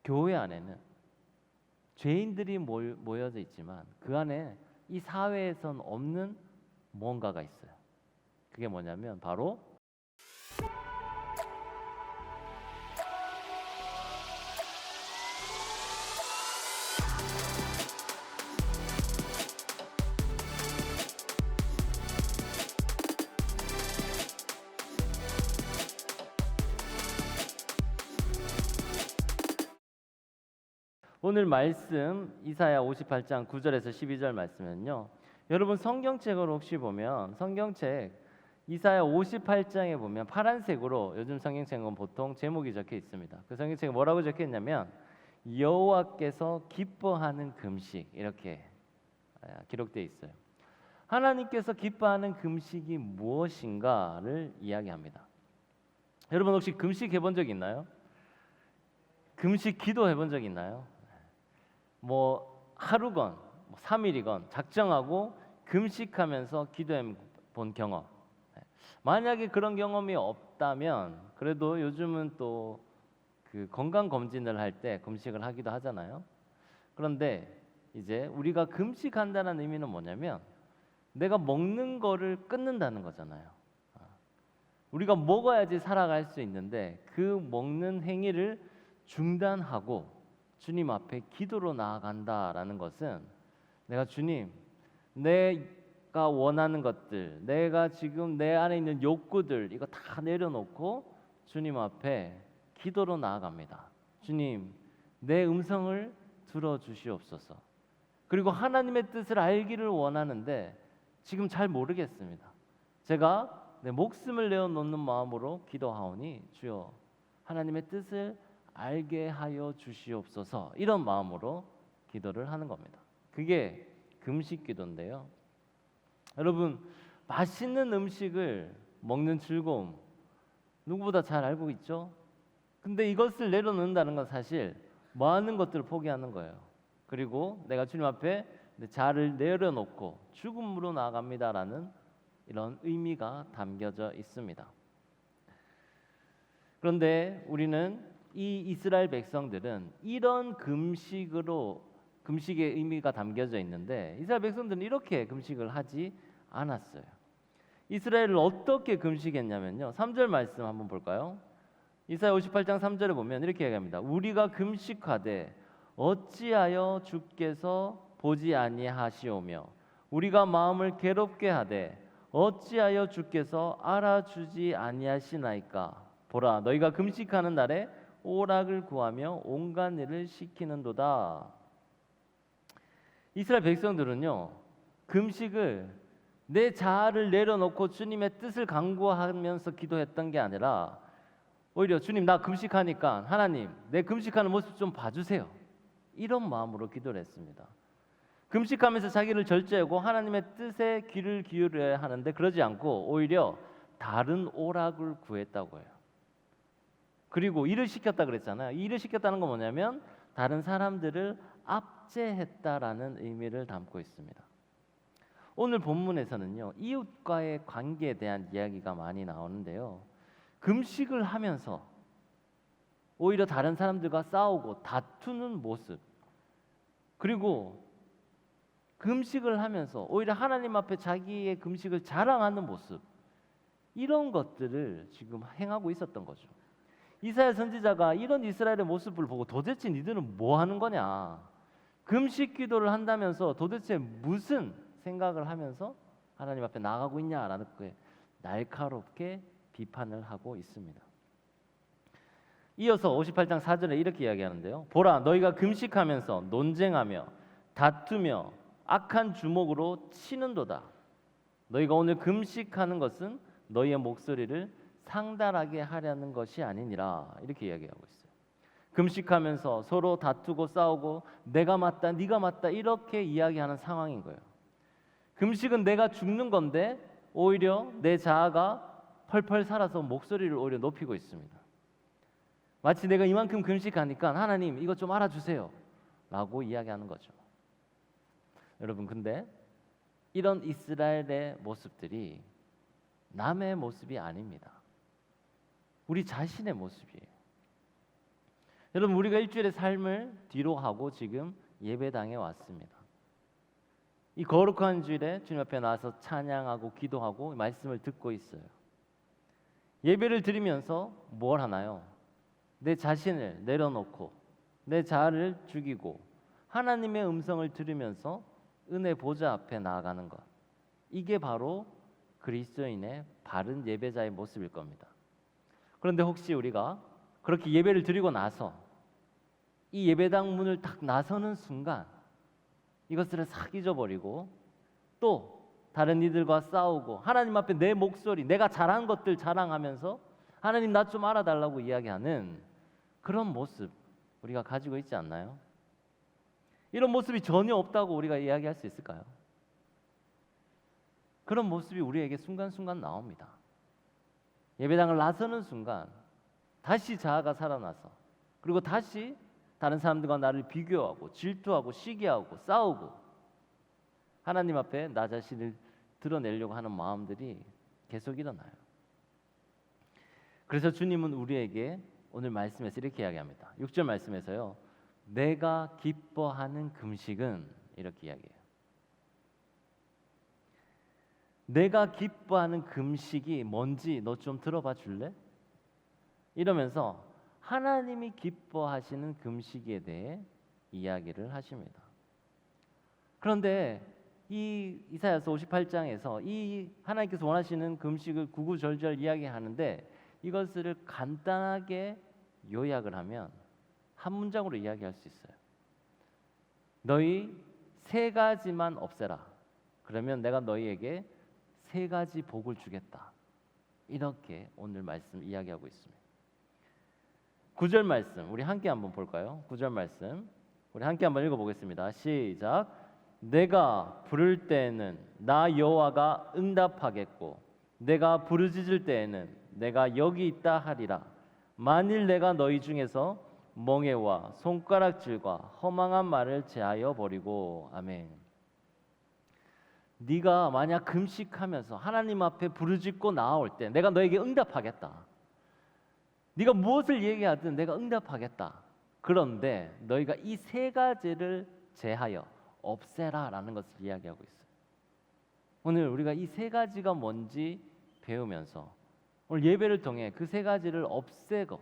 교회 안에는 죄인들이 모여져 있지만 그 안에 이 사회에선 없는 뭔가가 있어요. 그게 뭐냐면 바로 오늘 말씀 이사야 58장 9절에서 12절 말씀은요. 여러분 성경책을 혹시 보면 성경책 이사야 58장에 보면 파란색으로 요즘 성경책은 보통 제목이 적혀 있습니다. 그 성경책에 뭐라고 적혀 있냐면 여호와께서 기뻐하는 금식 이렇게 기록되어 있어요. 하나님께서 기뻐하는 금식이 무엇인가를 이야기합니다. 여러분 혹시 금식 해본 적 있나요? 금식 기도 해본 적 있나요? 뭐 하루건 3일이건 작정하고 금식하면서 기도해 본 경험. 만약에 그런 경험이 없다면 그래도 요즘은 또 그 건강 검진을 할 때 금식을 하기도 하잖아요. 그런데 이제 우리가 금식한다는 의미는 뭐냐면 내가 먹는 거를 끊는다는 거잖아요. 우리가 먹어야지 살아갈 수 있는데 그 먹는 행위를 중단하고 주님 앞에 기도로 나아간다라는 것은 내가 주님, 내가 원하는 것들, 내가 지금 내 안에 있는 욕구들 이거 다 내려놓고 주님 앞에 기도로 나아갑니다. 주님, 내 음성을 들어주시옵소서. 그리고 하나님의 뜻을 알기를 원하는데 지금 잘 모르겠습니다. 제가 내 목숨을 내어놓는 마음으로 기도하오니 주여 하나님의 뜻을 알게 하여 주시옵소서. 이런 마음으로 기도를 하는 겁니다. 그게 금식 기도인데요. 여러분 맛있는 음식을 먹는 즐거움 누구보다 잘 알고 있죠? 근데 이것을 내려놓는다는 건 사실 많은 것들을 포기하는 거예요. 그리고 내가 주님 앞에 내 자아를 내려놓고 죽음으로 나아갑니다라는 이런 의미가 담겨져 있습니다. 그런데 우리는 이 이스라엘 백성들은 이런 금식의 의미가 담겨져 있는데 이스라엘 백성들은 이렇게 금식을 하지 않았어요. 이스라엘을 어떻게 금식했냐면요. 3절 말씀 한번 볼까요? 이사야 58장 3절에 보면 이렇게 얘기합니다. 우리가 금식하되 어찌하여 주께서 보지 아니하시오며 우리가 마음을 괴롭게 하되 어찌하여 주께서 알아주지 아니하시나이까. 보라 너희가 금식하는 날에 오락을 구하며 온갖 일을 시키는도다. 이스라엘 백성들은요 금식을 내 자아를 내려놓고 주님의 뜻을 간구하면서 기도했던 게 아니라 오히려 주님 나 금식하니까 하나님 내 금식하는 모습 좀 봐주세요. 이런 마음으로 기도를 했습니다. 금식하면서 자기를 절제하고 하나님의 뜻에 귀를 기울여야 하는데 그러지 않고 오히려 다른 오락을 구했다고 해요. 그리고 일을 시켰다 그랬잖아요. 일을 시켰다는 건 뭐냐면 다른 사람들을 압제했다라는 의미를 담고 있습니다. 오늘 본문에서는요 이웃과의 관계에 대한 이야기가 많이 나오는데요. 금식을 하면서 오히려 다른 사람들과 싸우고 다투는 모습, 그리고 금식을 하면서 오히려 하나님 앞에 자기의 금식을 자랑하는 모습, 이런 것들을 지금 행하고 있었던 거죠. 이사야 선지자가 이런 이스라엘의 모습을 보고 도대체 니들은 뭐 하는 거냐, 금식 기도를 한다면서 도대체 무슨 생각을 하면서 하나님 앞에 나가고 있냐라는 게 날카롭게 비판을 하고 있습니다. 이어서 58장 4절에 이렇게 이야기하는데요. 보라 너희가 금식하면서 논쟁하며 다투며 악한 주먹으로 치는도다. 너희가 오늘 금식하는 것은 너희의 목소리를 상달하게 하려는 것이 아니니라. 이렇게 이야기하고 있어요. 금식하면서 서로 다투고 싸우고 내가 맞다 네가 맞다 이렇게 이야기하는 상황인 거예요. 금식은 내가 죽는 건데 오히려 내 자아가 펄펄 살아서 목소리를 오히려 높이고 있습니다. 마치 내가 이만큼 금식하니까 하나님 이것 좀 알아주세요 라고 이야기하는 거죠. 여러분 근데 이런 이스라엘의 모습들이 남의 모습이 아닙니다. 우리 자신의 모습이에요. 여러분, 우리가 일주일의 삶을 뒤로 하고 지금 예배당에 왔습니다. 이 거룩한 주일에 주님 앞에 나와서 찬양하고 기도하고 말씀을 듣고 있어요. 예배를 드리면서 뭘 하나요? 내 자신을 내려놓고 내 자아를 죽이고 하나님의 음성을 들으면서 은혜 보좌 앞에 나아가는 것. 이게 바로 그리스도인의 바른 예배자의 모습일 겁니다. 그런데 혹시 우리가 그렇게 예배를 드리고 나서 이 예배당 문을 딱 나서는 순간 이것을 싹 잊어버리고 또 다른 이들과 싸우고 하나님 앞에 내 목소리, 내가 잘한 것들 자랑하면서 하나님 나 좀 알아달라고 이야기하는 그런 모습 우리가 가지고 있지 않나요? 이런 모습이 전혀 없다고 우리가 이야기할 수 있을까요? 그런 모습이 우리에게 순간순간 나옵니다. 예배당을 나서는 순간 다시 자아가 살아나서 그리고 다시 다른 사람들과 나를 비교하고 질투하고 시기하고 싸우고 하나님 앞에 나 자신을 드러내려고 하는 마음들이 계속 일어나요. 그래서 주님은 우리에게 오늘 말씀에서 이렇게 이야기합니다. 6절 말씀에서요. 내가 기뻐하는 금식은 이렇게 이야기해요. 내가 기뻐하는 금식이 뭔지 너 좀 들어봐 줄래? 이러면서 하나님이 기뻐하시는 금식에 대해 이야기를 하십니다. 그런데 이 이사야서 58장에서 이 하나님께서 원하시는 금식을 구구절절 이야기하는데 이것을 간단하게 요약을 하면 한 문장으로 이야기할 수 있어요. 너희 세 가지만 없애라. 그러면 내가 너희에게 세 가지 복을 주겠다. 이렇게 오늘 말씀 이야기하고 있습니다. 9절 말씀 우리 함께 한번 볼까요? 9절 말씀 우리 함께 한번 읽어보겠습니다. 시작. 내가 부를 때에는 나 여호와가 응답하겠고 내가 부르짖을 때에는 내가 여기 있다 하리라. 만일 내가 너희 중에서 멍에와 손가락질과 허망한 말을 제하여 버리고. 아멘. 네가 만약 금식하면서 하나님 앞에 부르짖고 나아올 때 내가 너에게 응답하겠다. 네가 무엇을 얘기하든 내가 응답하겠다. 그런데 너희가 이 세 가지를 제하여 없애라라는 것을 이야기하고 있어요. 오늘 우리가 이 세 가지가 뭔지 배우면서 오늘 예배를 통해 그 세 가지를 없애고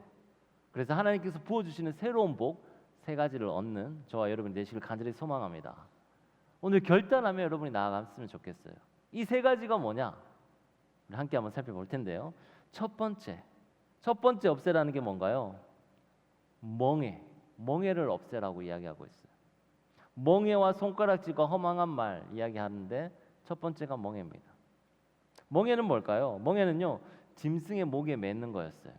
그래서 하나님께서 부어주시는 새로운 복 세 가지를 얻는 저와 여러분이 되시길 간절히 소망합니다. 오늘 결단하며 여러분이 나아갔으면 좋겠어요. 이 세 가지가 뭐냐? 우리 함께 한번 살펴볼 텐데요. 첫 번째 없애라는 게 뭔가요? 멍에를 없애라고 이야기하고 있어요. 멍에와 손가락질과 허망한 말 이야기하는데 첫 번째가 멍에입니다. 멍에는 뭘까요? 멍에는요 짐승의 목에 매는 거였어요.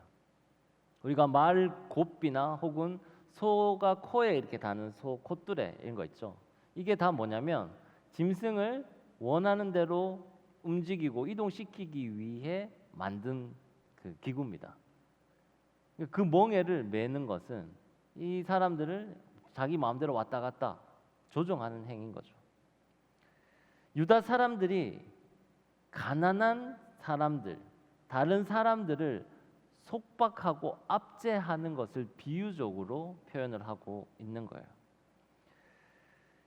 우리가 말 곱비나 혹은 소가 코에 이렇게 다는 소 콧뚜레 이런 거 있죠. 이게 다 뭐냐면 짐승을 원하는 대로 움직이고 이동시키기 위해 만든 그 기구입니다. 그 멍에를 매는 것은 이 사람들을 자기 마음대로 왔다 갔다 조종하는 행위인 거죠. 유다 사람들이 가난한 사람들, 다른 사람들을 속박하고 압제하는 것을 비유적으로 표현을 하고 있는 거예요.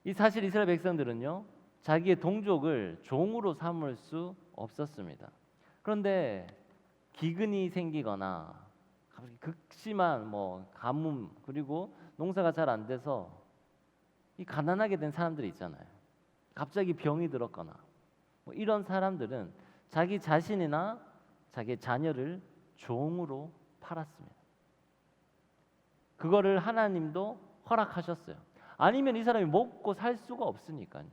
이 사실 이스라엘 백성들은요 자기의 동족을 종으로 삼을 수 없었습니다. 그런데 기근이 생기거나 갑자기 극심한 가뭄 그리고 농사가 잘 안 돼서 이 가난하게 된 사람들이 있잖아요. 갑자기 병이 들었거나 이런 사람들은 자기 자신이나 자기 자녀를 종으로 팔았습니다. 그거를 하나님도 허락하셨어요. 아니면 이 사람이 먹고 살 수가 없으니까요.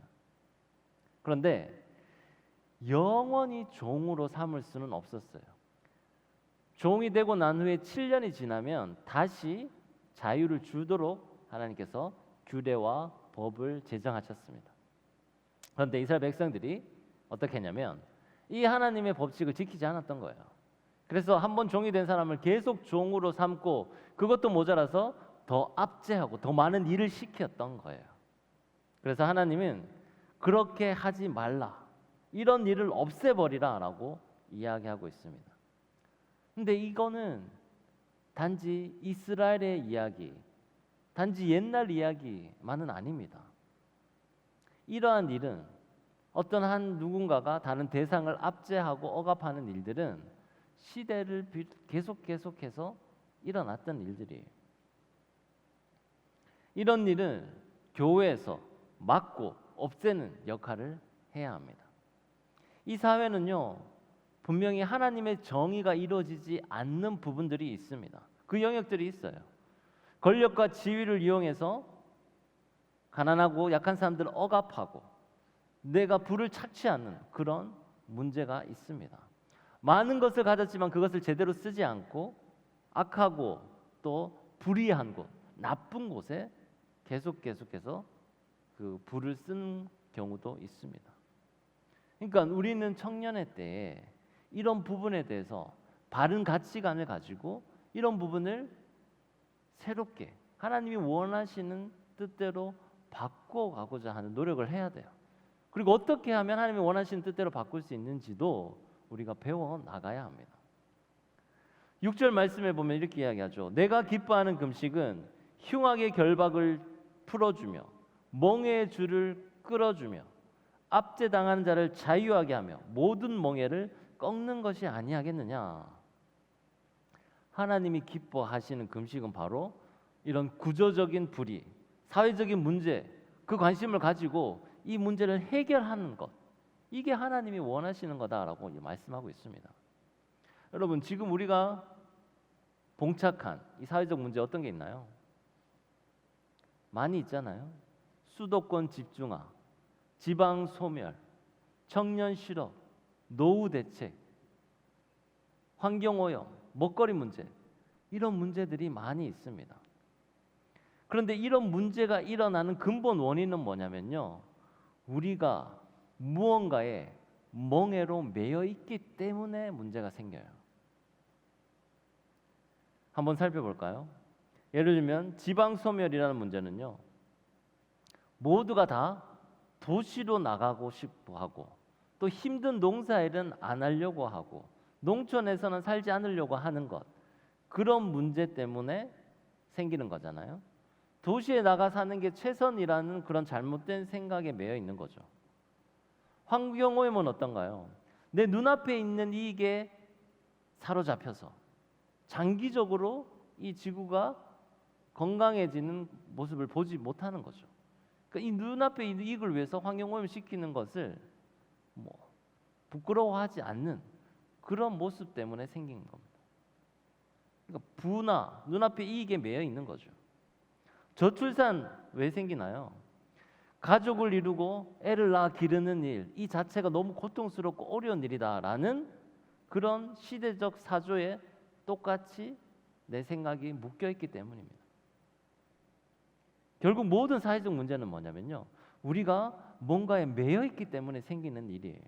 그런데 영원히 종으로 삼을 수는 없었어요. 종이 되고 난 후에 7년이 지나면 다시 자유를 주도록 하나님께서 규례와 법을 제정하셨습니다. 그런데 이스라엘 백성들이 어떻게 했냐면 이 하나님의 법칙을 지키지 않았던 거예요. 그래서 한번 종이 된 사람을 계속 종으로 삼고 그것도 모자라서 더 압제하고 더 많은 일을 시켰던 거예요. 그래서 하나님은 그렇게 하지 말라. 이런 일을 없애버리라 라고 이야기하고 있습니다. 근데 이거는 단지 이스라엘의 이야기, 단지 옛날 이야기만은 아닙니다. 이러한 일은 어떤 한 누군가가 다른 대상을 압제하고 억압하는 일들은 시대를 계속해서 일어났던 일들이에요. 이런 일은 교회에서 막고 없애는 역할을 해야 합니다. 이 사회는요, 분명히 하나님의 정의가 이루어지지 않는 부분들이 있습니다. 그 영역들이 있어요. 권력과 지위를 이용해서 가난하고 약한 사람들을 억압하고 내가 부를 찾지 않는 그런 문제가 있습니다. 많은 것을 가졌지만 그것을 제대로 쓰지 않고 악하고 또 불의한 곳, 나쁜 곳에 계속해서 그 부를 쓰는 경우도 있습니다. 그러니까 우리는 청년의 때에 이런 부분에 대해서 바른 가치관을 가지고 이런 부분을 새롭게 하나님이 원하시는 뜻대로 바꿔가고자 하는 노력을 해야 돼요. 그리고 어떻게 하면 하나님이 원하시는 뜻대로 바꿀 수 있는지도 우리가 배워 나가야 합니다. 6절 말씀에 보면 이렇게 이야기하죠. 내가 기뻐하는 금식은 흉악의 결박을 풀어주며 멍에의 줄을 끌어주며 압제당하는 자를 자유하게 하며 모든 멍에를 꺾는 것이 아니하겠느냐. 하나님이 기뻐하시는 금식은 바로 이런 구조적인 불의, 사회적인 문제, 그 관심을 가지고 이 문제를 해결하는 것, 이게 하나님이 원하시는 거다라고 말씀하고 있습니다. 여러분, 지금 우리가 봉착한 이 사회적 문제 어떤 게 있나요? 많이 있잖아요. 수도권 집중화, 지방 소멸, 청년 실업, 노후 대책, 환경 오염, 먹거리 문제, 이런 문제들이 많이 있습니다. 그런데 이런 문제가 일어나는 근본 원인은 뭐냐면요, 우리가 무언가에 멍에로 매여 있기 때문에 문제가 생겨요. 한번 살펴볼까요? 예를 들면 지방 소멸이라는 문제는요, 모두가 다 도시로 나가고 싶어 하고 또 힘든 농사일은 안 하려고 하고 농촌에서는 살지 않으려고 하는 것, 그런 문제 때문에 생기는 거잖아요. 도시에 나가 사는 게 최선이라는 그런 잘못된 생각에 매여 있는 거죠. 환경오염은 어떤가요? 내 눈앞에 있는 이익에 사로잡혀서 장기적으로 이 지구가 건강해지는 모습을 보지 못하는 거죠. 그러니까 이 눈앞에 있는 이익을 위해서 환경오염 시키는 것을 부끄러워하지 않는 그런 모습 때문에 생긴 겁니다. 그러니까 부나 눈앞에 이익에 매여 있는 거죠. 저출산 왜 생기나요? 가족을 이루고 애를 낳아 기르는 일, 이 자체가 너무 고통스럽고 어려운 일이다라는 그런 시대적 사조에 똑같이 내 생각이 묶여있기 때문입니다. 결국 모든 사회적 문제는 뭐냐면요, 우리가 뭔가에 매여있기 때문에 생기는 일이에요.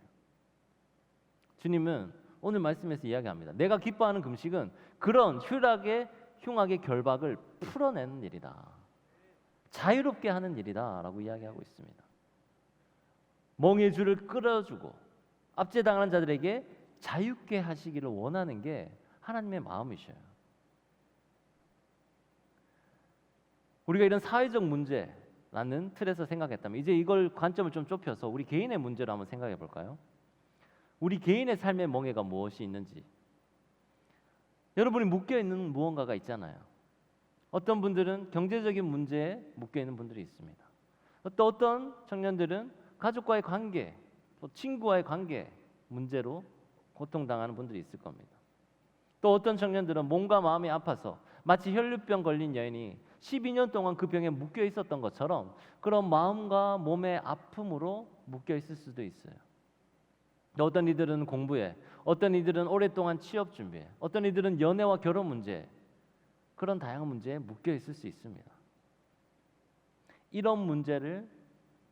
주님은 오늘 말씀에서 이야기합니다. 내가 기뻐하는 금식은 그런 흉악의 결박을 풀어내는 일이다, 자유롭게 하는 일이다 라고 이야기하고 있습니다. 멍에 줄을 끌어주고 압제당하는 자들에게 자유롭게 하시기를 원하는 게 하나님의 마음이셔요. 우리가 이런 사회적 문제라는 틀에서 생각했다면 이제 이걸 관점을 좀 좁혀서 우리 개인의 문제로 한번 생각해 볼까요? 우리 개인의 삶의 멍에가 무엇이 있는지. 여러분이 묶여있는 무언가가 있잖아요. 어떤 분들은 경제적인 문제에 묶여있는 분들이 있습니다. 또 어떤 청년들은 가족과의 관계, 또 친구와의 관계 문제로 고통당하는 분들이 있을 겁니다. 또 어떤 청년들은 몸과 마음이 아파서 마치 혈류병 걸린 여인이 12년 동안 그 병에 묶여 있었던 것처럼 그런 마음과 몸의 아픔으로 묶여 있을 수도 있어요. 또 어떤 이들은 공부에, 어떤 이들은 오랫동안 취업 준비에, 어떤 이들은 연애와 결혼 문제, 그런 다양한 문제에 묶여 있을 수 있습니다. 이런 문제를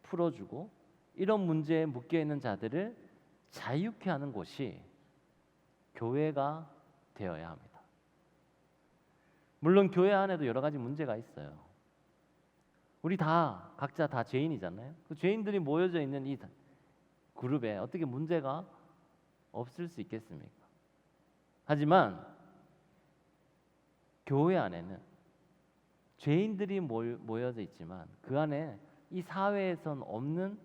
풀어주고 이런 문제에 묶여 있는 자들을 자유케 하는 곳이 교회가 되어야 합니다. 물론 교회 안에도 여러 가지 문제가 있어요. 우리 다 각자 다 죄인이잖아요. 그 죄인들이 모여져 있는 이 그룹에 어떻게 문제가 없을 수 있겠습니까? 하지만 교회 안에는 죄인들이 모여져 있지만 그 안에 이 사회에선 없는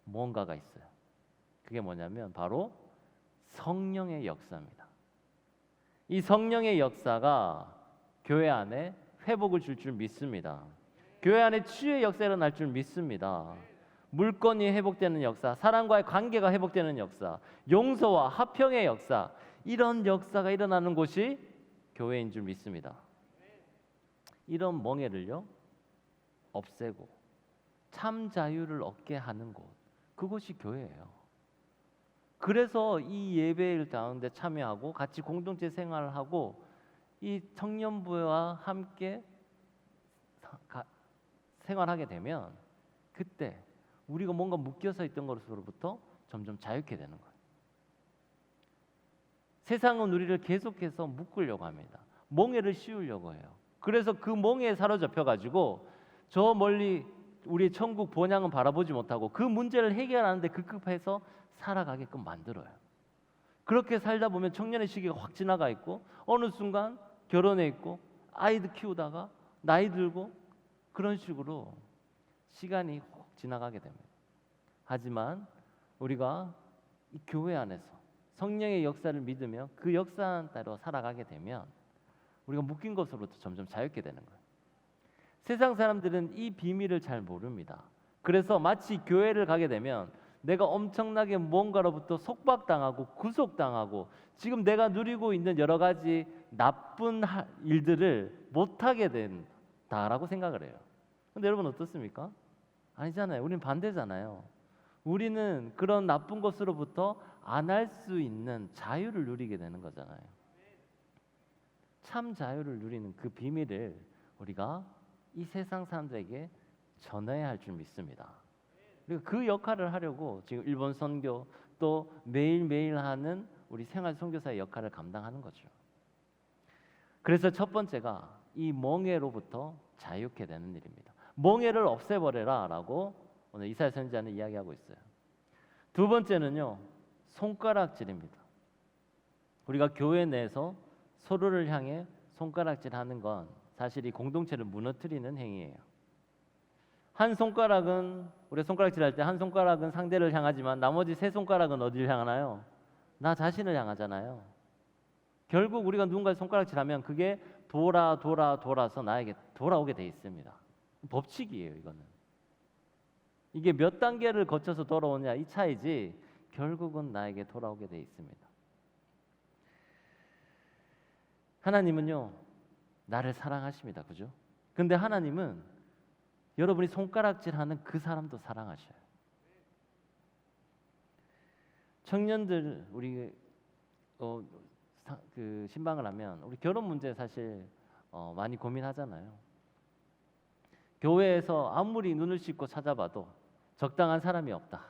뭔가가 있어요. 그게 뭐냐면 바로 성령의 역사입니다. 이 성령의 역사가 교회 안에 회복을 줄 믿습니다. 교회 안에 치유의 역사가 일어날 줄 믿습니다. 물건이 회복되는 역사, 사람과의 관계가 회복되는 역사, 용서와 화평의 역사, 이런 역사가 일어나는 곳이 교회인 줄 믿습니다. 이런 멍해를요 없애고 참 자유를 얻게 하는 곳, 그곳이 교회예요. 그래서 이 예배일 가운데 참여하고 같이 공동체 생활을 하고 이 청년부와 함께 생활하게 되면 그때 우리가 뭔가 묶여서 있던 것으로부터 점점 자유케 되는 거예요. 세상은 우리를 계속해서 묶으려고 합니다. 멍에를 씌우려고 해요. 그래서 그 멍에에 사로잡혀 가지고 저 멀리 우리의 천국 본향은 바라보지 못하고 그 문제를 해결하는데 급급해서 살아가게끔 만들어요. 그렇게 살다 보면 청년의 시기가 확 지나가 있고 어느 순간 결혼해 있고 아이들 키우다가 나이 들고 그런 식으로 시간이 확 지나가게 됩니다. 하지만 우리가 이 교회 안에서 성령의 역사를 믿으며 그 역사에 따라 살아가게 되면 우리가 묶인 것으로부터 점점 자유케 되는 거예요. 세상 사람들은 이 비밀을 잘 모릅니다. 그래서 마치 교회를 가게 되면 내가 엄청나게 뭔가로부터 속박당하고 구속당하고 지금 내가 누리고 있는 여러 가지 나쁜 일들을 못하게 된다라고 생각을 해요. 근데 여러분 어떻습니까? 아니잖아요. 우리는 반대잖아요. 우리는 그런 나쁜 것으로부터 안 할 수 있는 자유를 누리게 되는 거잖아요. 참 자유를 누리는 그 비밀을 우리가 이 세상 사람들에게 전해야 할 줄 믿습니다. 그리고 그 역할을 하려고 지금 일본 선교 또 매일매일 하는 우리 생활 선교사의 역할을 감당하는 거죠. 그래서 첫 번째가 이 멍해로부터 자유케 되는 일입니다. 멍해를 없애버려라 라고 오늘 이사야 선지자는 이야기하고 있어요. 두 번째는요, 손가락질입니다. 우리가 교회 내에서 서로를 향해 손가락질하는 건 사실 이 공동체를 무너뜨리는 행위예요. 한 손가락은 우리가 손가락질할 때 한 손가락은 상대를 향하지만 나머지 세 손가락은 어디를 향하나요? 나 자신을 향하잖아요. 결국 우리가 누군가를 손가락질하면 그게 돌아서 나에게 돌아오게 돼 있습니다. 법칙이에요, 이거는. 이게 몇 단계를 거쳐서 돌아오냐 이 차이지 결국은 나에게 돌아오게 돼 있습니다. 하나님은요 나를 사랑하십니다. 그죠? 근데 하나님은 여러분이 손가락질하는 그 사람도 사랑하셔요. 청년들 우리 그 신방을 하면 우리 결혼 문제 사실 많이 고민하잖아요. 교회에서 아무리 눈을 씻고 찾아봐도 적당한 사람이 없다.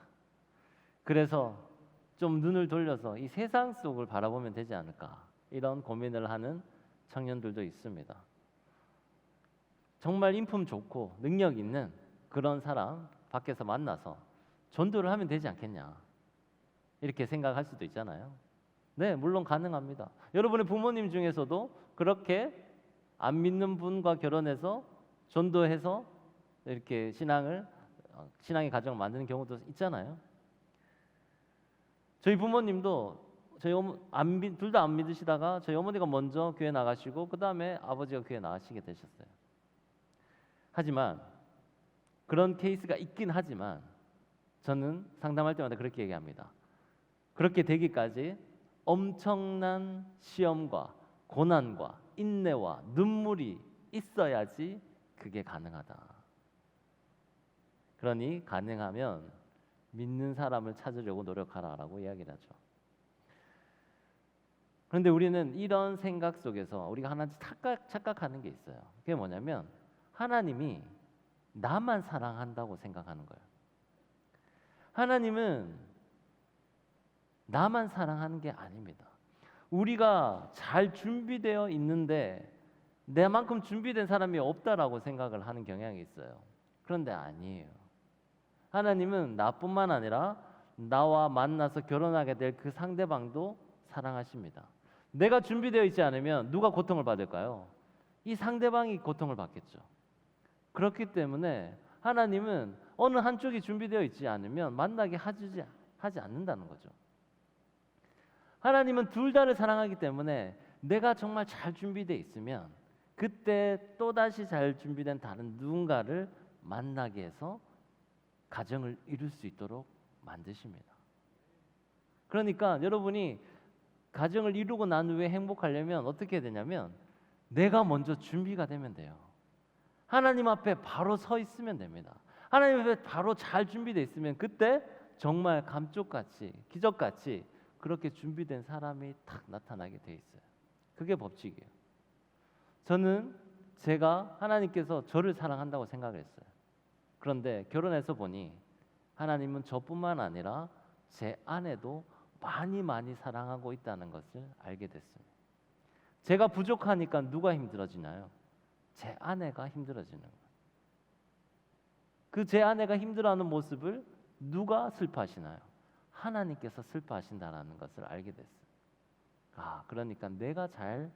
그래서 좀 눈을 돌려서 이 세상 속을 바라보면 되지 않을까 이런 고민을 하는 청년들도 있습니다. 정말 인품 좋고 능력 있는 그런 사람 밖에서 만나서 전도를 하면 되지 않겠냐 이렇게 생각할 수도 있잖아요. 네, 물론 가능합니다. 여러분의 부모님 중에서도 그렇게 안 믿는 분과 결혼해서 전도해서 이렇게 신앙의 가정을 만드는 경우도 있잖아요. 저희 부모님도 둘 다 안 믿으시다가 저희 어머니가 먼저 교회 나가시고 그 다음에 아버지가 교회 나가시게 되셨어요. 하지만 그런 케이스가 있긴 하지만 저는 상담할 때마다 그렇게 얘기합니다. 그렇게 되기까지 엄청난 시험과 고난과 인내와 눈물이 있어야지 그게 가능하다. 그러니 가능하면 믿는 사람을 찾으려고 노력하라라고 이야기를 하죠. 그런데 우리는 이런 생각 속에서 우리가 하나 착각하는 게 있어요. 그게 뭐냐면 하나님이 나만 사랑한다고 생각하는 거예요. 하나님은 나만 사랑하는 게 아닙니다. 우리가 잘 준비되어 있는데 내만큼 준비된 사람이 없다라고 생각을 하는 경향이 있어요. 그런데 아니에요. 하나님은 나뿐만 아니라 나와 만나서 결혼하게 될 그 상대방도 사랑하십니다. 내가 준비되어 있지 않으면 누가 고통을 받을까요? 이 상대방이 고통을 받겠죠. 그렇기 때문에 하나님은 어느 한쪽이 준비되어 있지 않으면 만나게 하지 않는다는 거죠. 하나님은 둘 다를 사랑하기 때문에 내가 정말 잘 준비되어 있으면 그때 또다시 잘 준비된 다른 누군가를 만나게 해서 가정을 이룰 수 있도록 만드십니다. 그러니까 여러분이 가정을 이루고 난 후에 행복하려면 어떻게 해야 되냐면 내가 먼저 준비가 되면 돼요. 하나님 앞에 바로 서 있으면 됩니다. 하나님 앞에 바로 잘 준비되어 있으면 그때 정말 감쪽같이 기적같이 그렇게 준비된 사람이 탁 나타나게 돼 있어요. 그게 법칙이에요. 저는 제가 하나님께서 저를 사랑한다고 생각을 했어요. 그런데 결혼해서 보니 하나님은 저뿐만 아니라 제 아내도 많이 사랑하고 있다는 것을 알게 됐습니다. 제가 부족하니까 누가 힘들어지나요? 제 아내가 힘들어지는 거예요. 그 제 아내가 힘들어하는 모습을 누가 슬퍼하시나요? 하나님께서 슬퍼하신다는 것을 알게 됐어요. 그러니까 내가 잘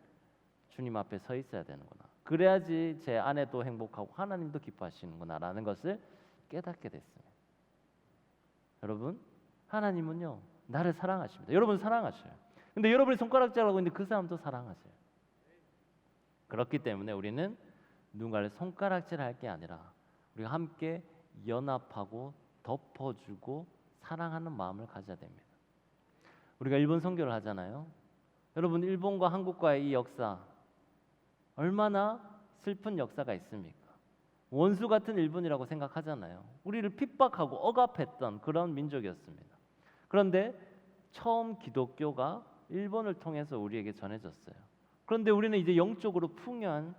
주님 앞에 서 있어야 되는구나. 그래야지 제 아내도 행복하고 하나님도 기뻐하시는구나라는 것을 깨닫게 됐습니다. 여러분, 하나님은요 나를 사랑하십니다. 여러분 사랑하셔요. 근데 여러분이 손가락질하고 있는데 그 사람도 사랑하세요. 그렇기 때문에 우리는 누군가를 손가락질할 게 아니라 우리가 함께 연합하고 덮어주고 사랑하는 마음을 가져야 됩니다. 우리가 일본 선교를 하잖아요. 여러분 일본과 한국과의 이 역사 얼마나 슬픈 역사가 있습니까? 원수 같은 일본이라고 생각하잖아요. 우리를 핍박하고 억압했던 그런 민족이었습니다. 그런데 처음 기독교가 일본을 통해서 우리에게 전해졌어요. 그런데 우리는 이제 영적으로 풍요한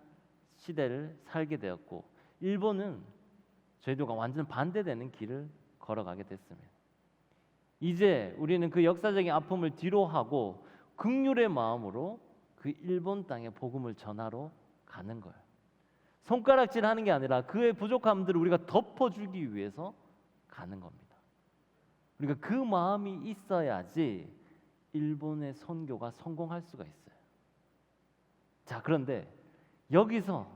시대를 살게 되었고 일본은 저희들과 완전 반대되는 길을 걸어가게 됐습니다. 이제 우리는 그 역사적인 아픔을 뒤로하고 긍휼의 마음으로 그 일본 땅에 복음을 전하러 가는 거예요. 손가락질하는 게 아니라 그의 부족함들을 우리가 덮어주기 위해서 가는 겁니다. 우리가 그 마음이 있어야지 일본의 선교가 성공할 수가 있어요. 자, 그런데 여기서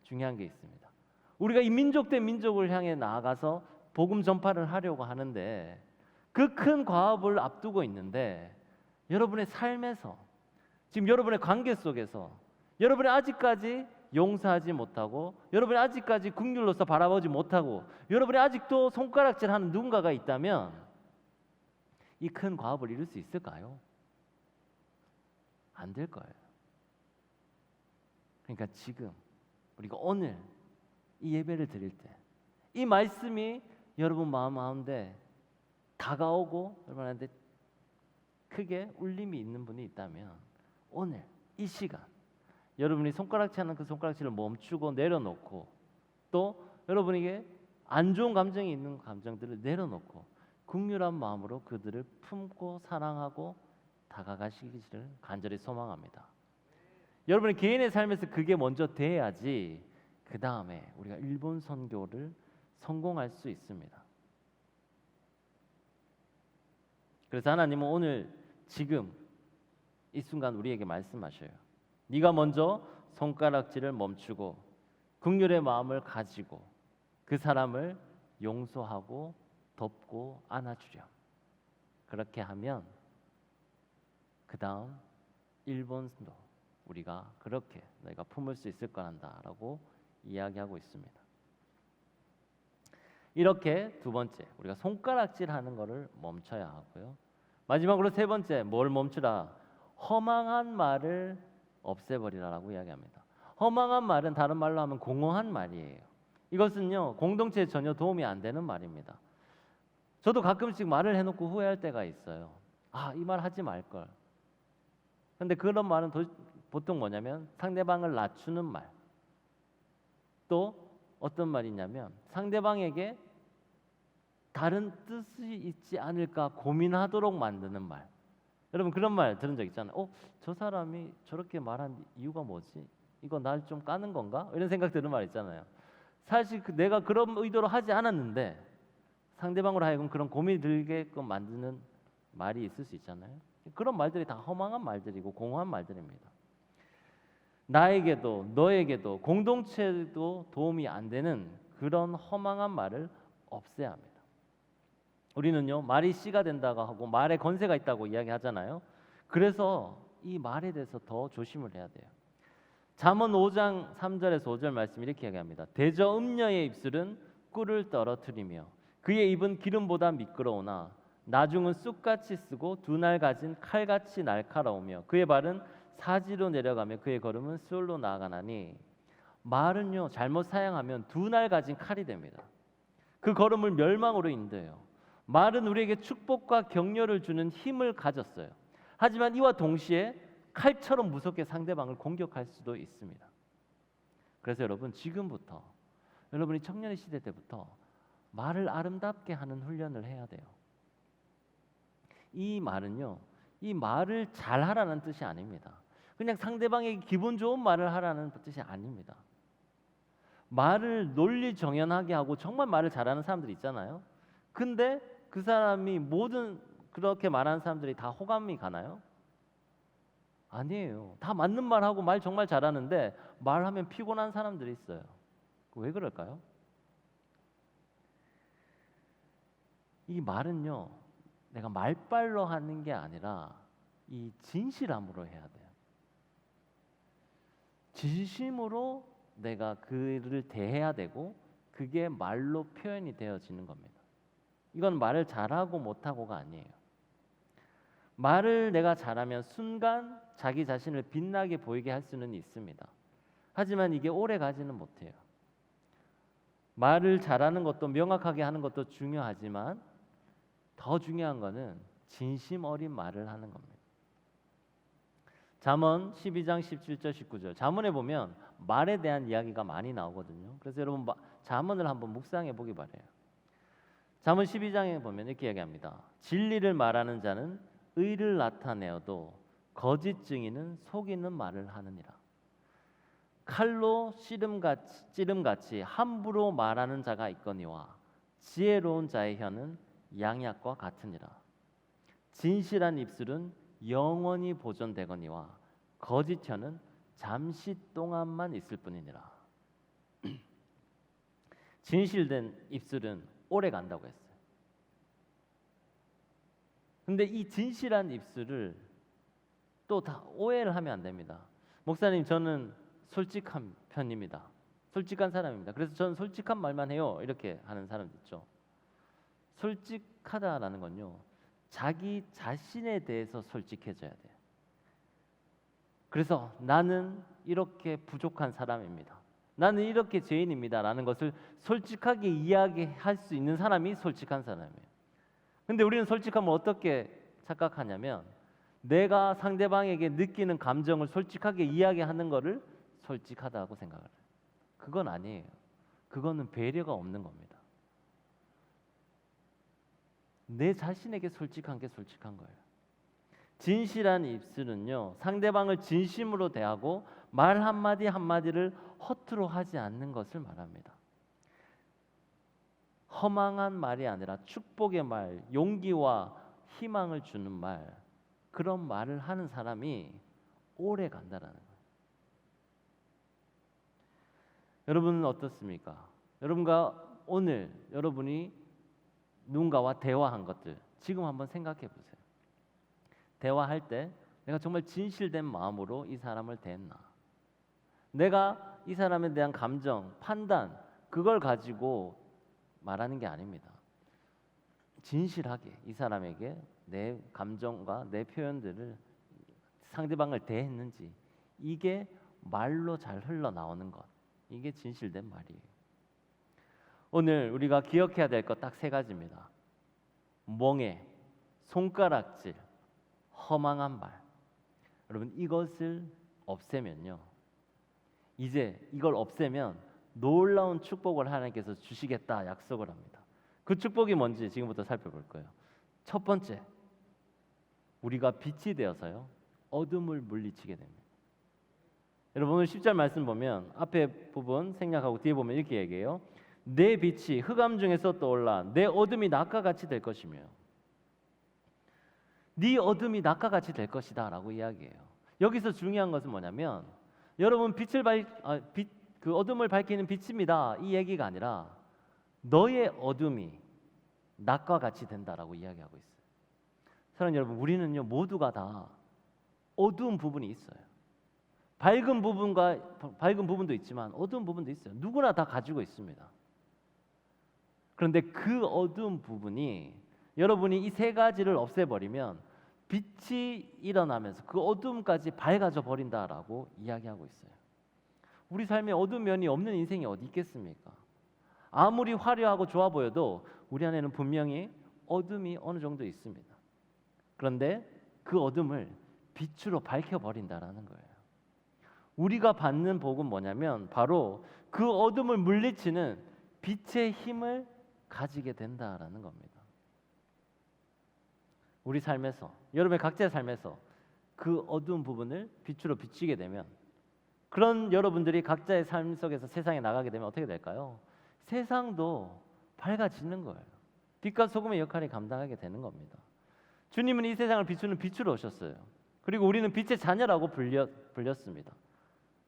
중요한 게 있습니다. 우리가 이 민족 대 민족을 향해 나아가서 복음 전파를 하려고 하는데 그 큰 과업을 앞두고 있는데 여러분의 삶에서 지금 여러분의 관계 속에서 여러분이 아직까지 용서하지 못하고 여러분이 아직까지 긍휼로서 바라보지 못하고 여러분이 아직도 손가락질하는 누군가가 있다면 이 큰 과업을 이룰 수 있을까요? 안 될 거예요. 그러니까 지금 우리가 오늘 이 예배를 드릴 때 이 말씀이 여러분 마음 가운데 다가오고 여러분한테 크게 울림이 있는 분이 있다면 오늘 이 시간 여러분이 손가락질하는 그 손가락질을 멈추고 내려놓고 또 여러분에게 안 좋은 감정이 있는 감정들을 내려놓고 긍휼한 마음으로 그들을 품고 사랑하고 다가가시기를 간절히 소망합니다. 여러분의 개인의 삶에서 그게 먼저 돼야지 그 다음에 우리가 일본 선교를 성공할 수 있습니다. 그래서 하나님은 오늘 지금 이 순간 우리에게 말씀하셔요. 네가 먼저 손가락질을 멈추고 긍휼의 마음을 가지고 그 사람을 용서하고 덮고 안아주렴. 그렇게 하면 그 다음 일본도 우리가 그렇게 너희가 품을 수 있을 거란다라고 이야기하고 있습니다. 이렇게 두 번째 우리가 손가락질하는 것을 멈춰야 하고요. 마지막으로 세 번째 뭘 멈추라? 허망한 말을 없애버리라라고 이야기합니다. 허망한 말은 다른 말로 하면 공허한 말이에요. 이것은요 공동체에 전혀 도움이 안 되는 말입니다. 저도 가끔씩 말을 해놓고 후회할 때가 있어요. 이 말 하지 말걸. 근데 그런 말은 보통 뭐냐면 상대방을 낮추는 말. 또 어떤 말이냐면 상대방에게 다른 뜻이 있지 않을까 고민하도록 만드는 말. 여러분 그런 말 들은 적 있잖아요. 저 사람이 저렇게 말한 이유가 뭐지? 이거 날 좀 까는 건가? 이런 생각 드는 말 있잖아요. 사실 내가 그런 의도로 하지 않았는데 상대방으로 하여금 그런 고민이 들게끔 만드는 말이 있을 수 있잖아요. 그런 말들이 다 허망한 말들이고 공허한 말들입니다. 나에게도 너에게도 공동체에도 도움이 안 되는 그런 허망한 말을 없애야 합니다. 우리는요, 말이 씨가 된다고 하고 말에 권세가 있다고 이야기하잖아요. 그래서 이 말에 대해서 더 조심을 해야 돼요. 잠언 5장 3절에서 5절 말씀 이렇게 얘기합니다. 대저 음녀의 입술은 꿀을 떨어뜨리며 그의 입은 기름보다 미끄러우나 나중은 쑥같이 쓰고 두 날 가진 칼같이 날카로우며 그의 발은 사지로 내려가며 그의 걸음은 수월로 나아가나니. 말은요, 잘못 사용하면 두 날 가진 칼이 됩니다. 그 걸음을 멸망으로 인도해요. 말은 우리에게 축복과 격려를 주는 힘을 가졌어요. 하지만 이와 동시에 칼처럼 무섭게 상대방을 공격할 수도 있습니다. 그래서 여러분, 지금부터 여러분이 청년의 시대 때부터 말을 아름답게 하는 훈련을 해야 돼요. 이 말은요, 이 말을 잘하라는 뜻이 아닙니다. 그냥 상대방에게 기분 좋은 말을 하라는 뜻이 아닙니다. 말을 논리 정연하게 하고 정말 말을 잘하는 사람들이 있잖아요. 근데 그 사람이 모든 그렇게 말하는 사람들이 다 호감이 가나요? 아니에요. 다 맞는 말하고 말 정말 잘하는데 말하면 피곤한 사람들이 있어요. 왜 그럴까요? 이 말은요, 내가 말빨로 하는 게 아니라 이 진실함으로 해야 돼요. 진심으로 내가 그를 대해야 되고 그게 말로 표현이 되어지는 겁니다. 이건 말을 잘하고 못하고가 아니에요. 말을 내가 잘하면 순간 자기 자신을 빛나게 보이게 할 수는 있습니다. 하지만 이게 오래 가지는 못해요. 말을 잘하는 것도 명확하게 하는 것도 중요하지만 더 중요한 것은 진심 어린 말을 하는 겁니다. 잠언 12장 17절 19절 잠언에 보면 말에 대한 이야기가 많이 나오거든요. 그래서 여러분 잠언을 한번 묵상해 보기 바래요. 잠언 12장에 보면 이렇게 이야기합니다. 진리를 말하는 자는 의를 나타내어도 거짓 증인은 속이는 말을 하느니라. 칼로 찌름같이 함부로 말하는 자가 있거니와 지혜로운 자의 혀는 양약과 같으니라. 진실한 입술은 영원히 보존되거니와 거짓 혀는 잠시 동안만 있을 뿐이니라. 진실된 입술은 오래 간다고 했어요. 근데 이 진실한 입술을 또 다 오해를 하면 안 됩니다. 목사님, 저는 솔직한 편입니다. 솔직한 사람입니다. 그래서 저는 솔직한 말만 해요. 이렇게 하는 사람들 있죠. 솔직하다라는 건요, 자기 자신에 대해서 솔직해져야 돼요. 그래서 나는 이렇게 부족한 사람입니다. 나는 이렇게 죄인입니다. 라는 것을 솔직하게 이야기할 수 있는 사람이 솔직한 사람이에요. 근데 우리는 솔직함을 어떻게 착각하냐면 내가 상대방에게 느끼는 감정을 솔직하게 이야기하는 것을 솔직하다고 생각을 해요. 그건 아니에요. 그거는 배려가 없는 겁니다. 내 자신에게 솔직한 게 솔직한 거예요. 진실한 입술은요, 상대방을 진심으로 대하고 말 한마디 한마디를 허투루 하지 않는 것을 말합니다. 허망한 말이 아니라 축복의 말, 용기와 희망을 주는 말, 그런 말을 하는 사람이 오래 간다라는 거예요. 여러분은 어떻습니까? 여러분과 오늘 여러분이 누군가와 대화한 것들 지금 한번 생각해 보세요. 대화할 때 내가 정말 진실된 마음으로 이 사람을 대했나? 내가 이 사람에 대한 감정, 판단, 그걸 가지고 말하는 게 아닙니다. 진실하게 이 사람에게 내 감정과 내 표현들을 상대방을 대했는지, 이게 말로 잘 흘러나오는 것, 이게 진실된 말이에요. 오늘 우리가 기억해야 될 것 딱 세 가지입니다. 멍해, 손가락질, 허망한 말. 여러분, 이것을 없애면요, 이제 이걸 없애면 놀라운 축복을 하나님께서 주시겠다 약속을 합니다. 그 축복이 뭔지 지금부터 살펴볼 거예요. 첫 번째, 우리가 빛이 되어서요 어둠을 물리치게 됩니다. 여러분, 오늘 10절 말씀 보면 앞에 부분 생략하고 뒤에 보면 이렇게 얘기해요. 내 빛이 흑암 중에서 떠올라 내 어둠이 낮과 같이 될 것이며, 네 어둠이 낮과 같이 될 것이다 라고 이야기해요. 여기서 중요한 것은 뭐냐면 여러분 그 어둠을 밝히는 빛입니다. 이 얘기가 아니라 너의 어둠이 낮과 같이 된다라고 이야기하고 있어요. 사랑하는 여러분, 우리는요 모두가 다 어두운 부분이 있어요. 밝은 부분도 있지만 어두운 부분도 있어요. 누구나 다 가지고 있습니다. 그런데 그 어두운 부분이 여러분이 이 세 가지를 없애버리면 빛이 일어나면서 그 어둠까지 밝아져 버린다라고 이야기하고 있어요. 우리 삶에 어두운 면이 없는 인생이 어디 있겠습니까? 아무리 화려하고 좋아 보여도 우리 안에는 분명히 어둠이 어느 정도 있습니다. 그런데 그 어둠을 빛으로 밝혀버린다라는 거예요. 우리가 받는 복은 뭐냐면 바로 그 어둠을 물리치는 빛의 힘을 가지게 된다라는 겁니다. 우리 삶에서, 여러분의 각자의 삶에서 그 어두운 부분을 빛으로 비치게 되면, 그런 여러분들이 각자의 삶 속에서 세상에 나가게 되면 어떻게 될까요? 세상도 밝아지는 거예요. 빛과 소금의 역할을 감당하게 되는 겁니다. 주님은 이 세상을 비추는 빛으로 오셨어요. 그리고 우리는 빛의 자녀라고 불렸습니다.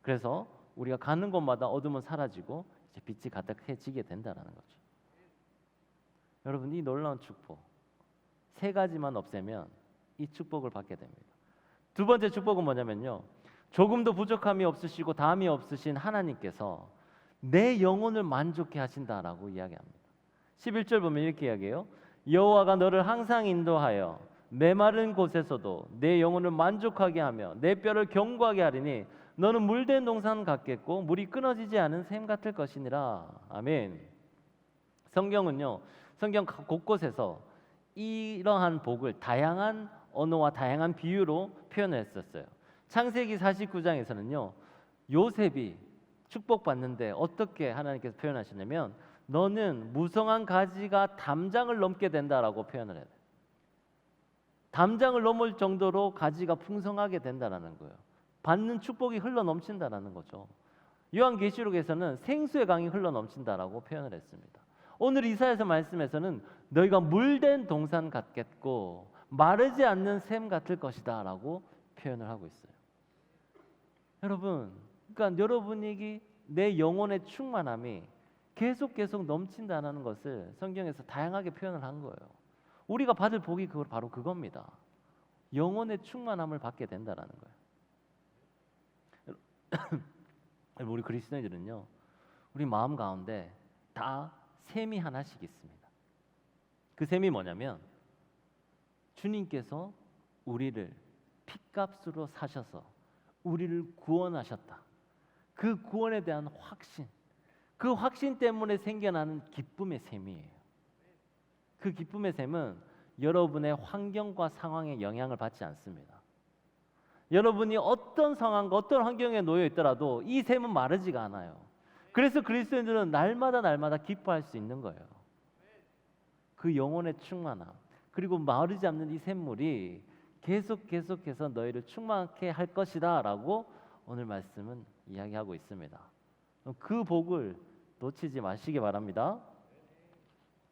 그래서 우리가 가는 곳마다 어둠은 사라지고 이제 빛이 가득해지게 된다는 거죠. 여러분, 이 놀라운 축복 세 가지만 없애면 이 축복을 받게 됩니다. 두 번째 축복은 뭐냐면요, 조금도 부족함이 없으시고 다함이 없으신 하나님께서 내 영혼을 만족해 하신다라고 이야기합니다. 11절 보면 이렇게 이야기해요. 여호와가 너를 항상 인도하여 메마른 곳에서도 내 영혼을 만족하게 하며 내 뼈를 견고하게 하리니 너는 물된 동산 같겠고 물이 끊어지지 않은 샘 같을 것이니라. 아멘. 성경은요, 성경 곳곳에서 이러한 복을 다양한 언어와 다양한 비유로 표현했었어요. 창세기 49장에서는요 요셉이 축복받는데 어떻게 하나님께서 표현하시냐면 너는 무성한 가지가 담장을 넘게 된다라고 표현을 해요. 담장을 넘을 정도로 가지가 풍성하게 된다라는 거예요. 받는 축복이 흘러 넘친다라는 거죠. 요한계시록에서는 생수의 강이 흘러 넘친다라고 표현을 했습니다. 오늘 이사야서 말씀에서는 너희가 물된 동산 같겠고 마르지 않는 샘 같을 것이다라고 표현을 하고 있어요. 여러분, 그러니까 여러분에게 내 영혼의 충만함이 계속 넘친다는 것을 성경에서 다양하게 표현을 한 거예요. 우리가 받을 복이 바로 그겁니다. 영혼의 충만함을 받게 된다는 거예요. 우리 그리스도인들은요, 우리 마음 가운데 다 샘이 하나씩 있습니다. 그 샘이 뭐냐면 주님께서 우리를 핏값으로 사셔서 우리를 구원하셨다. 그 구원에 대한 확신, 그 확신 때문에 생겨나는 기쁨의 샘이에요. 그 기쁨의 샘은 여러분의 환경과 상황에 영향을 받지 않습니다. 여러분이 어떤 상황과 어떤 환경에 놓여 있더라도 이 샘은 마르지가 않아요. 그래서 그리스도인들은 날마다 기뻐할 수 있는 거예요. 그 영혼의 충만함, 그리고 마르지 않는 이 샘물이 계속해서 너희를 충만케 할 것이다 라고 오늘 말씀은 이야기하고 있습니다. 그 복을 놓치지 마시기 바랍니다.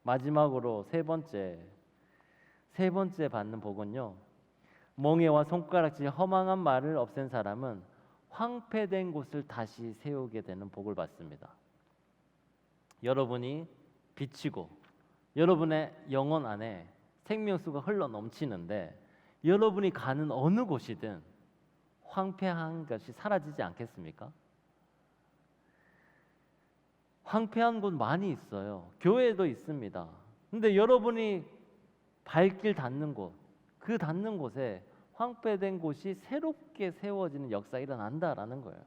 마지막으로 세 번째 받는 복은요, 멍에와 손가락질 허망한 말을 없앤 사람은 황폐된 곳을 다시 세우게 되는 복을 받습니다. 여러분이 비치고 여러분의 영혼 안에 생명수가 흘러 넘치는데 여러분이 가는 어느 곳이든 황폐한 것이 사라지지 않겠습니까? 황폐한 곳 많이 있어요. 교회도 있습니다. 근데 여러분이 발길 닿는 곳, 그 닿는 곳에 황폐된 곳이 새롭게 세워지는 역사가 일어난다라는 거예요.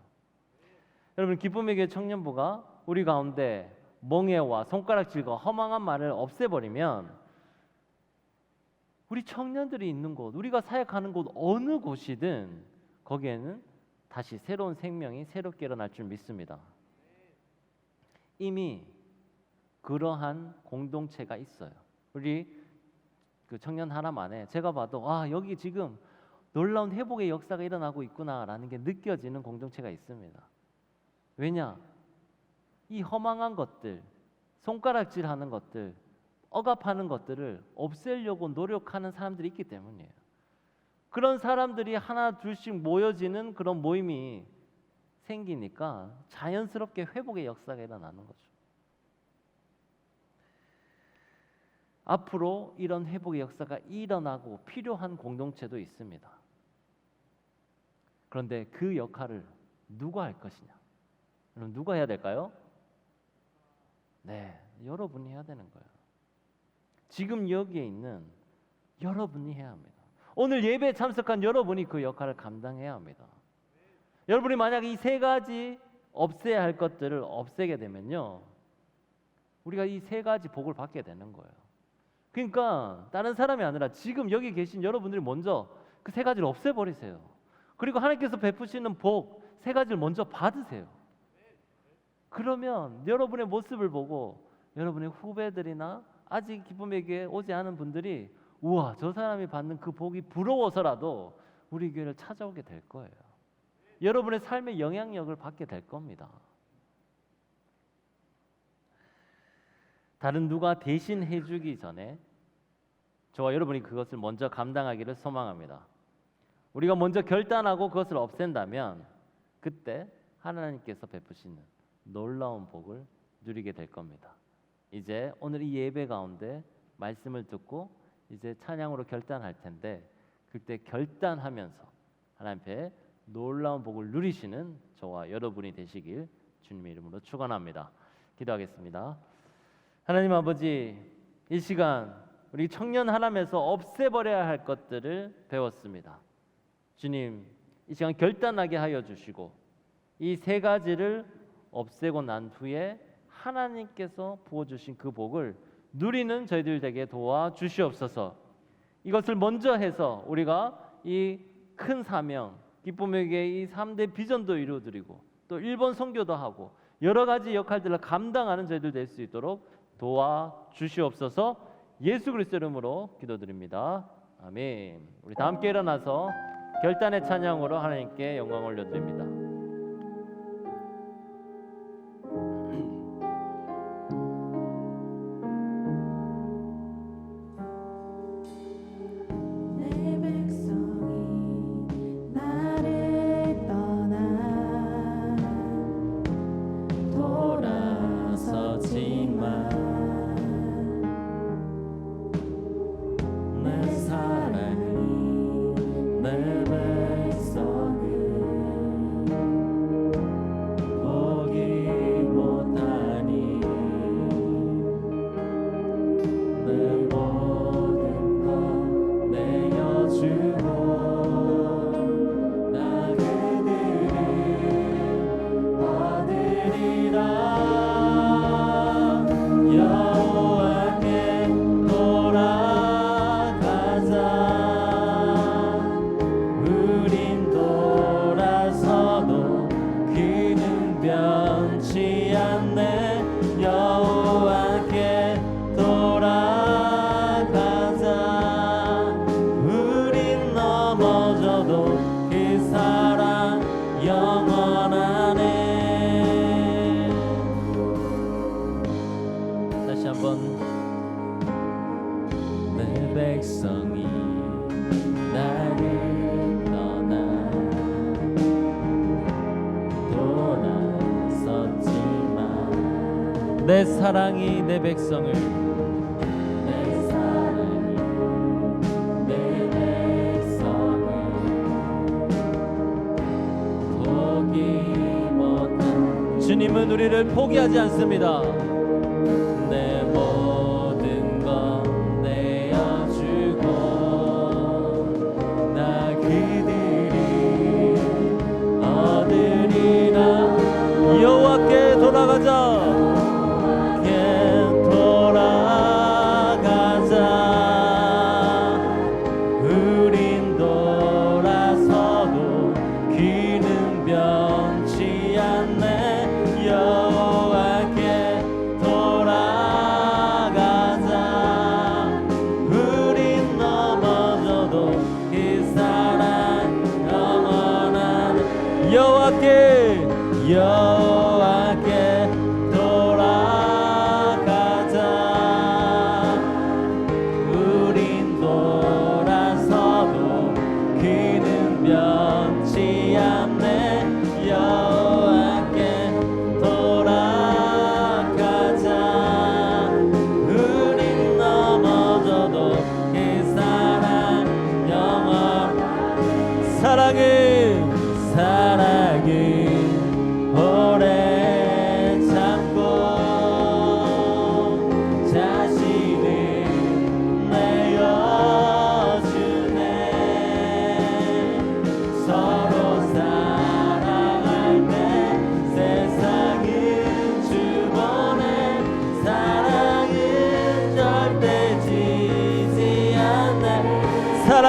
여러분, 기쁨의 교회 청년부가 우리 가운데 멍에와 손가락질과 허망한 말을 없애버리면 우리 청년들이 있는 곳, 우리가 사역하는 곳 어느 곳이든 거기에는 다시 새로운 생명이 새롭게 일어날 줄 믿습니다. 이미 그러한 공동체가 있어요. 우리 그 청년 하람 안에 제가 봐도 여기 지금 놀라운 회복의 역사가 일어나고 있구나라는 게 느껴지는 공동체가 있습니다. 왜냐? 이 허망한 것들, 손가락질하는 것들, 억압하는 것들을 없애려고 노력하는 사람들이 있기 때문이에요. 그런 사람들이 하나 둘씩 모여지는 그런 모임이 생기니까 자연스럽게 회복의 역사가 일어나는 거죠. 앞으로 이런 회복의 역사가 일어나고 필요한 공동체도 있습니다. 그런데 그 역할을 누가 할 것이냐? 그럼 누가 해야 될까요? 네, 여러분이 해야 되는 거예요. 지금 여기에 있는 여러분이 해야 합니다. 오늘 예배에 참석한 여러분이 그 역할을 감당해야 합니다. 여러분이 만약 이 세 가지 없애야 할 것들을 없애게 되면요, 우리가 이 세 가지 복을 받게 되는 거예요. 그러니까 다른 사람이 아니라 지금 여기 계신 여러분들이 먼저 그 세 가지를 없애버리세요. 그리고 하나님께서 베푸시는 복 세 가지를 먼저 받으세요. 그러면 여러분의 모습을 보고 여러분의 후배들이나 아직 기쁨의 교회에 오지 않은 분들이 우와, 저 사람이 받는 그 복이 부러워서라도 우리 교회를 찾아오게 될 거예요. 여러분의 삶의 영향력을 받게 될 겁니다. 다른 누가 대신 해주기 전에 저와 여러분이 그것을 먼저 감당하기를 소망합니다. 우리가 먼저 결단하고 그것을 없앤다면 그때 하나님께서 베푸시는 놀라운 복을 누리게 될 겁니다. 이제 오늘 이 예배 가운데 말씀을 듣고 이제 찬양으로 결단할 텐데, 그때 결단하면서 하나님 앞에 놀라운 복을 누리시는 저와 여러분이 되시길 주님의 이름으로 축원합니다. 기도하겠습니다. 하나님 아버지, 이 시간 우리 청년 하람에서 없애버려야 할 것들을 배웠습니다. 주님, 이 시간 결단하게 하여 주시고 이 세 가지를 없애고 난 후에 하나님께서 부어주신 그 복을 누리는 저희들 되게 도와주시옵소서. 이것을 먼저 해서 우리가 이 큰 사명, 기쁨의 교회 이 3대 비전도 이루어드리고 또 일본 선교도 하고 여러 가지 역할들을 감당하는 저희들 될 수 있도록 도와주시옵소서. 예수 그리스도 이름으로 기도드립니다. 아멘. 우리 다 함께 일어나서 결단의 찬양으로 하나님께 영광 올려드립니다. 내 사랑이 내 백성을 주님은 우리를 포기하지 않습니다. 내 모든 건 내어주고 나 그들이 얻으리라. 여호와께 돌아가자.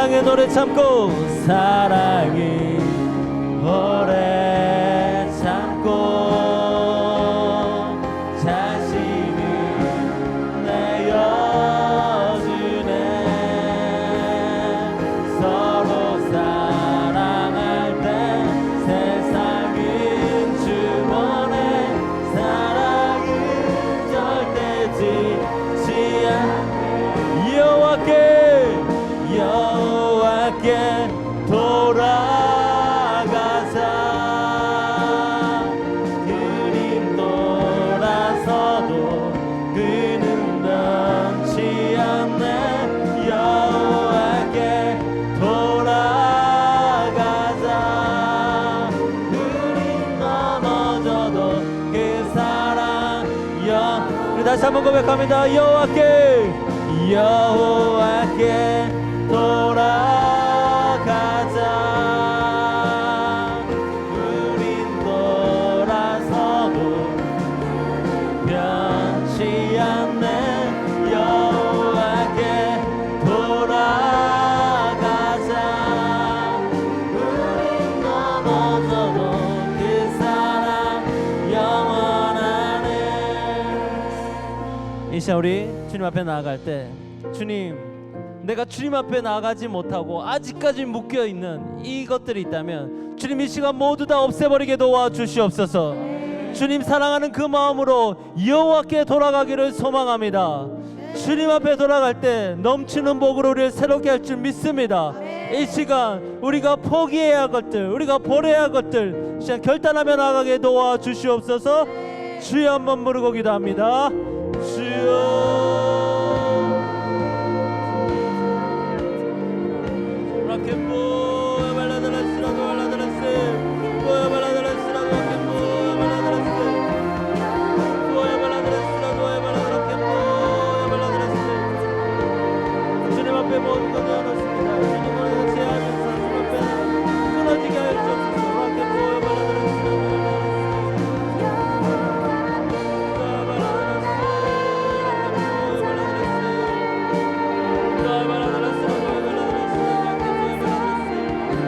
사랑의 노래 참고 사랑이 오래 참고 자신을 내어주네. 서로 사랑할 때 세상은 주원해. 사랑은 절대 지지 않네. 여호와께 돌아가자. 그림 돌아서도 그는 변치 않네. 여호와께 돌아가자. 그림 넘어져도 그 사랑 우리 다시 한번 고백합니다. 여호와께 돌아가자. 우린 돌아서도 변치 않네. 여호와께 돌아가자. 우린 넘어져도 그 사랑 영원하네. 이 시간 우리 주님 앞에 나아갈 때, 주님, 내가 주님 앞에 나아가지 못하고 아직까지 묶여있는 이것들이 있다면 주님 이 시간 모두 다 없애버리게 도와주시옵소서. 주님 사랑하는 그 마음으로 여호와께 돌아가기를 소망합니다. 주님 앞에 돌아갈 때 넘치는 복으로 우리를 새롭게 할 줄 믿습니다. 이 시간 우리가 포기해야 할 것들, 우리가 버려야 할 것들 시간 결단하며 나아가게 도와주시옵소서. 주여 한번 부르고 기도합니다. 주여. 주님 앞에 모든 것 내어놓습니다. 주님을 제하면서 주님 앞에 끊어지게 하여 주옵소서.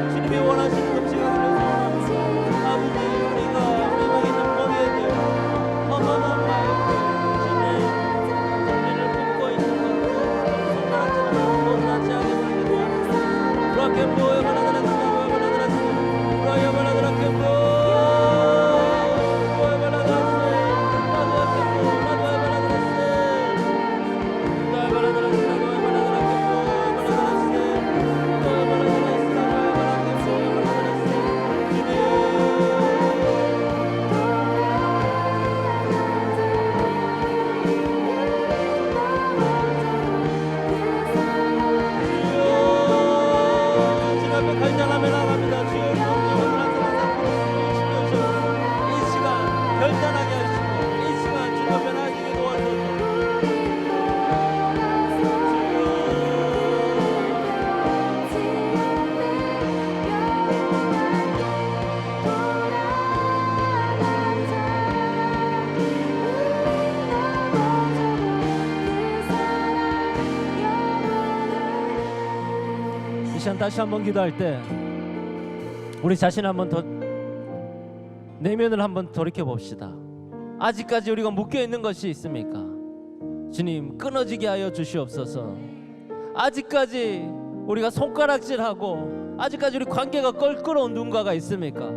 주님이 원하시는 음식을 아버지, 우리가 있는 머리에 험한 마음, 주님 우리를 품고 있는 것들 손가락질하는 모든 하게 되기를 간절하며 나갑니다. 주여 우리 이 시간 결단하게 하시고 이 시간 주님 앞에 나아가게 도와주옵소서. 이 시간 다시 한번 기도할 때 우리 자신 한번 더 내면을 한번 돌이켜 봅시다. 아직까지 우리가 묶여 있는 것이 있습니까? 주님 끊어지게 하여 주시옵소서. 아직까지 우리가 손가락질하고 아직까지 우리 관계가 껄끄러운 누군가가 있습니까?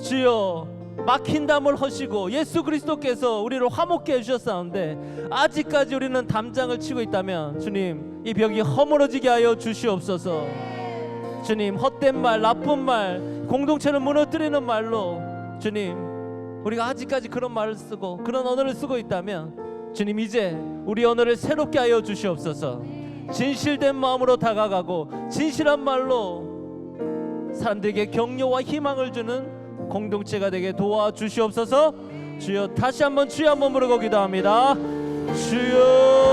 주여 막힌 담을 허시고 예수 그리스도께서 우리를 화목케 해주셨사온데 아직까지 우리는 담장을 치고 있다면 주님 이 벽이 허물어지게 하여 주시옵소서. 주님 헛된 말, 나쁜 말, 공동체를 무너뜨리는 말로 주님 우리가 아직까지 그런 말을 쓰고 그런 언어를 쓰고 있다면 주님 이제 우리 언어를 새롭게 하여 주시옵소서. 진실된 마음으로 다가가고 진실한 말로 사람들에게 격려와 희망을 주는 공동체가 되게 도와주시옵소서. 주여 다시 한번 주여 한번 부르고 기도합니다. 주여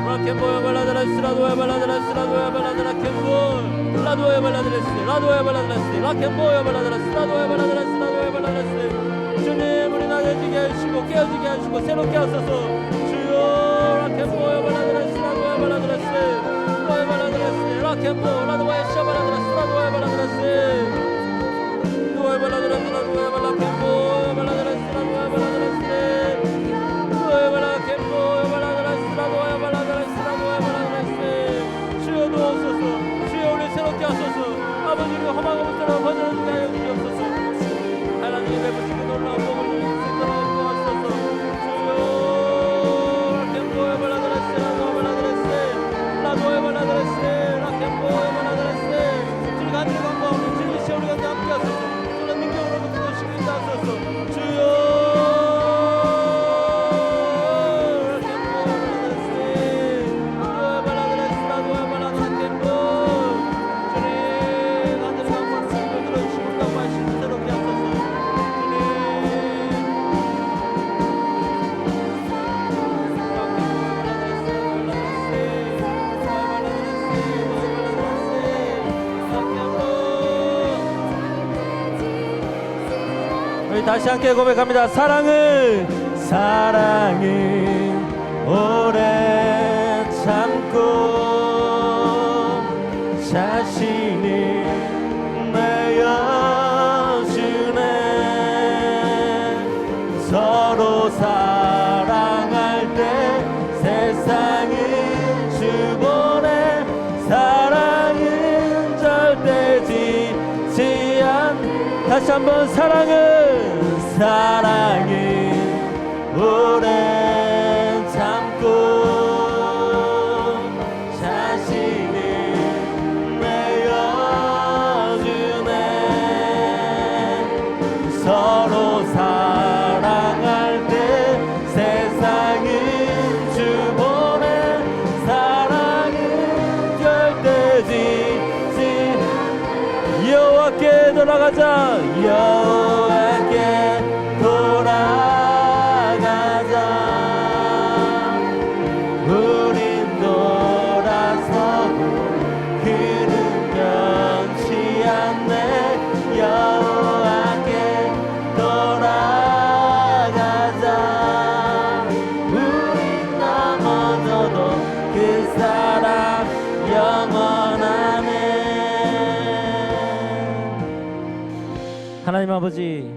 라케보야 발라드라스 라도야 발라드라스 라도야 발라드라 켐볼 라도야 발라드라스 라도야 발라드라스 라케보야 발라드라스 라도야 발라드라스 라도야 발라드라스 주님 우리 나아지게 하시고 깨어지게 하시고 새롭게 하소서. 주여 라케보야 발라드라스 라도야 발라드라스 주여 도와소서. 주여 우리 새롭게 하소서. 아버지 우리 허망 없는 사람 번영하게 하여 주옵소서. 하나님의 베푸시고 놀라운 복을 누릴 수 있도록 도와주소서. 주여 캠보에 발라드레스 라도에 발라드레스 라도에 발라드레스 라캠보에 발라드레스 주님 하늘의 광고 주님 시여 우리 가운데 함께 하소서. 주님 능력으로 붙들고 시기 있다 하소서. 주여 우리 다시 함께 고백합니다. 사랑을 오래 참고 자신이 내어주네. 서로 사랑할 때 세상은 주보내. 사랑은 절대 지지 않. 다시 한번 사랑은 오래 참고 자신을 내어주네. 서로 사랑할 때 세상은 주보내. 사랑은 절대 지지. 여호와께 돌아가자. 여호와께 돌아가자. 우린 돌아서고 그는 변치 않네. 여호와께 돌아가자. 우린 넘어져도 그 사랑 영원하네. 하나님 아버지,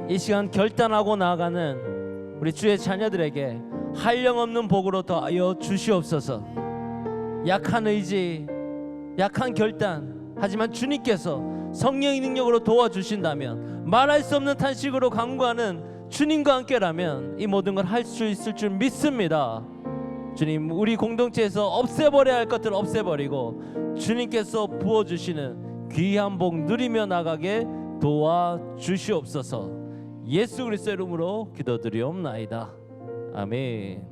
이 시간 결단하고 나아가는 우리 주의 자녀들에게 한량없는 복으로 더하여 주시옵소서. 약한 의지, 약한 결단, 하지만 주님께서 성령의 능력으로 도와주신다면, 말할 수 없는 탄식으로 간구하는 주님과 함께라면 이 모든 걸 할 수 있을 줄 믿습니다. 주님, 우리 공동체에서 없애버려야 할 것들을 없애버리고 주님께서 부어주시는 귀한 복 누리며 나가게 도와주시옵소서. 예수 그리스도의 이름으로 기도드리옵나이다. 아멘.